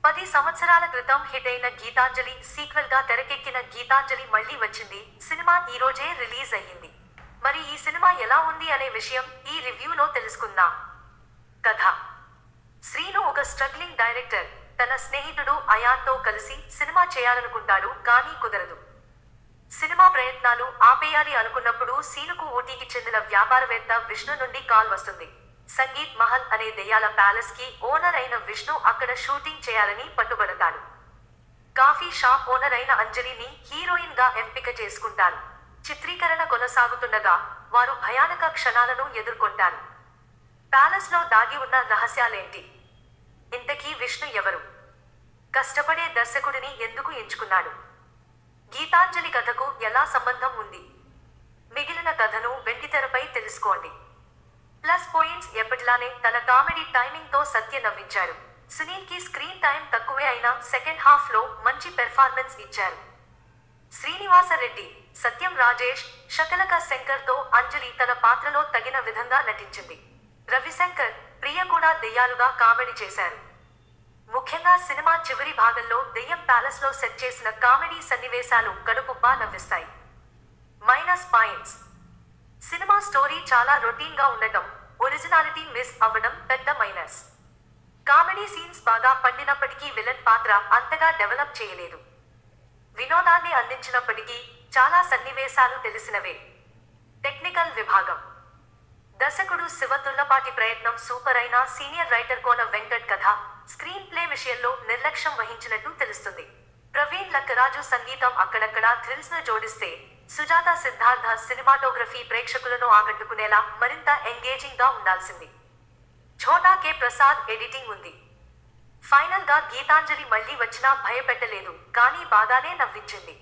10 సంవత్సరాల క్రితం హిట్ అయిన గీతాంజలి సీక్వెల్ గా తెరకెక్కిన గీతాంజలి మళ్ళీ వచ్చింది. సినిమా ఈ రోజే రిలీజ్ అయ్యింది. మరి ఈ సినిమా ఎలా ఉంది అనే విషయం ఈ రివ్యూలో తెలుసుకుందాం. కథ: శ్రీను ఒక స్ట్రగ్లింగ్ డైరెక్టర్. తన స్నేహితుడు అయాన్తో కలిసి సినిమా చేయాలనుకుంటాడు, కానీ కుదరదు. సినిమా ప్రయత్నాలు ఆపేయాలి అనుకున్నప్పుడు సీనుకు ఊటీకి చెందిన వ్యాపారవేత్త విష్ణు నుండి కాల్ వస్తుంది. సంగీత్ మహల్ అనే దెయ్యాల ప్యాలెస్ కి ఓనర్ అయిన విష్ణు అక్కడ షూటింగ్ చేయాలని పట్టుబడతాడు. కాఫీ షాప్ ఓనర్ అయిన అంజలిని హీరోయిన్ గా ఎంపిక చేసుకుంటారు. చిత్రీకరణ కొనసాగుతుండగా వారు భయానక క్షణాలను ఎదుర్కొంటారు. ప్యాలెస్ లో దాగి ఉన్న రహస్యాలేంటి? ఇంతకీ విష్ణు ఎవరు? కష్టపడే దర్శకుడిని ఎందుకు ఎంచుకున్నాడు? గీతాంజలి కథకు ఎలా సంబంధం ఉంది? మిగిలిన కథను వెండితెరపై తెలుసుకోండి. ప్లస్ పాయింట్స్: ఎప్పటిలానే తన కామెడీ టైమింగ్ తో సత్య నవ్వించారు. సునీల్ కి స్క్రీన్ టైం తక్కువే అయినా సెకండ్ హాఫ్ లో మంచి పెర్ఫార్మెన్స్ ఇచ్చారు. శ్రీనివాసరెడ్డి, సత్యం రాజేష్, శకలక శంకర్ తో అంజలి తన పాత్రలో తగిన విధంగా నటించింది. రవిశంకర్, ప్రియ కూడా దెయ్యాలుగా కామెడీ చేశారు. ముఖ్యంగా సినిమా చివరి భాగంలో దెయ్యం ప్యాలెస్ లో సెట్ చేసిన కామెడీ సన్నివేశాలు కడుపుబ్బా నవ్విస్తాయి. మైనస్ పాయింట్స్: సినిమా స్టోరీ చాలా రొటీన్ గా ఉండటం, ఒరిజినాలిటీ మిస్ అవ్వడం పెద్ద మైనస్. కామెడీ సీన్స్ బాగా పండినప్పటికీ విలన్ పాత్ర అంతగా డెవలప్ చేయలేదు. వినోదాన్ని అందించినప్పటికీ చాలా సన్నివేశాలు తెలిసినవే. టెక్నికల్ విభాగం: దర్శకుడు శివతుల్లపాటి ప్రయత్నం సూపర్ అయినా సీనియర్ రైటర్ కోన వెంకట్ కథ, స్క్రీన్ ప్లే విషయంలో నిర్లక్ష్యం వహించినట్టు తెలుస్తుంది. ప్రవీణ్ లక్కరాజు సంగీతం అక్కడక్కడా థ్రిల్స్ ను జోడిస్తే, సుజాత సిద్ధార్థ సినిమాటోగ్రఫీ ప్రేక్షకులను ఆకట్టుకునేలా మరింత ఎంగేజింగ్ గా ఉండాల్సింది. ఛోటా కె ప్రసాద్ ఎడిటింగ్ ఉంది. ఫైనల్ గా గీతాంజలి మళ్ళీ వచ్చినా భయపెట్టలేదు, కానీ బాగానే నవ్వించింది.